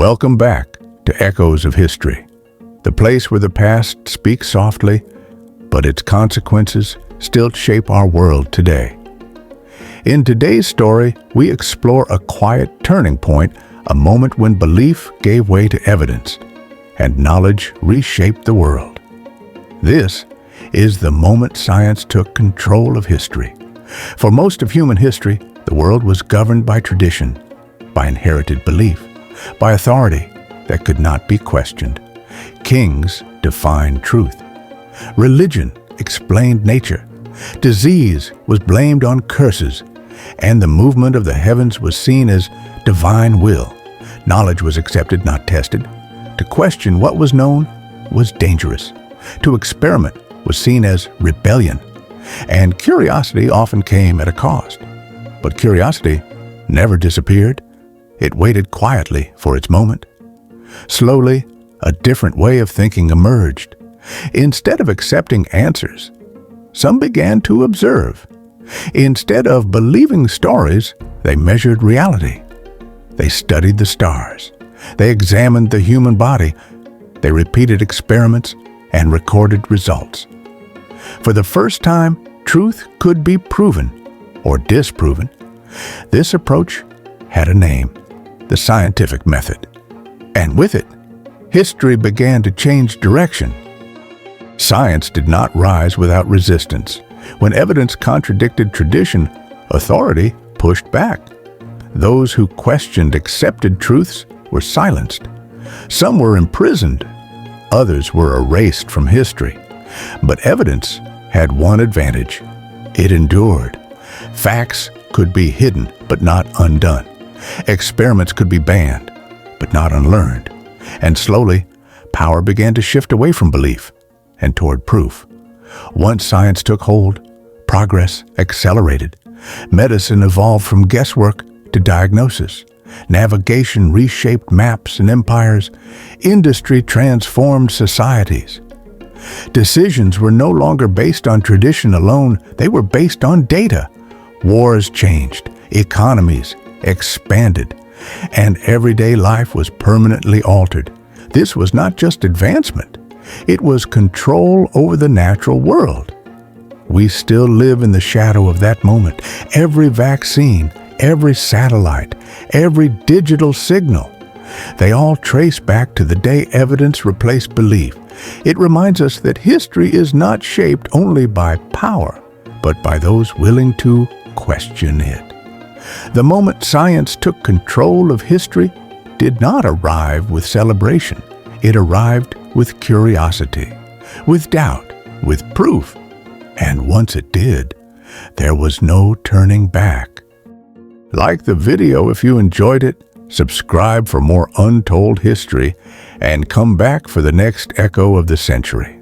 Welcome back to Echoes of History, the place where the past speaks softly, but its consequences still shape our world today. In today's story, we explore a quiet turning point, a moment when belief gave way to evidence, and knowledge reshaped the world. This is the moment science took control of history. For most of human history, the world was governed by tradition, by inherited belief, by authority that could not be questioned. Kings defined truth. Religion explained nature. Disease was blamed on curses, and the movement of the heavens was seen as divine will. Knowledge was accepted, not tested. To question what was known was dangerous. To experiment was seen as rebellion, and curiosity often came at a cost. But curiosity never disappeared. It waited quietly for its moment. Slowly, a different way of thinking emerged. Instead of accepting answers, some began to observe. Instead of believing stories, they measured reality. They studied the stars. They examined the human body. They repeated experiments and recorded results. For the first time, truth could be proven or disproven. This approach had a name: the scientific method. And with it, history began to change direction. Science did not rise without resistance. When evidence contradicted tradition, authority pushed back. Those who questioned accepted truths were silenced. Some were imprisoned. Others were erased from history. But evidence had one advantage: it endured. Facts could be hidden, but not undone. Experiments could be banned, but not unlearned. And slowly, power began to shift away from belief and toward proof. Once science took hold, progress accelerated. Medicine evolved from guesswork to diagnosis. Navigation reshaped maps and empires. Industry transformed societies. Decisions were no longer based on tradition alone, they were based on data. Wars changed, economies expanded, and everyday life was permanently altered. This was not just advancement, it was control over the natural world. We still live in the shadow of that moment. Every vaccine, every satellite, every digital signal, they all trace back to the day evidence replaced belief. It reminds us that history is not shaped only by power, but by those willing to question it. The moment science took control of history did not arrive with celebration. It arrived with curiosity, with doubt, with proof. And once it did, there was no turning back. Like the video if you enjoyed it, subscribe for more untold history, and come back for the next echo of the century.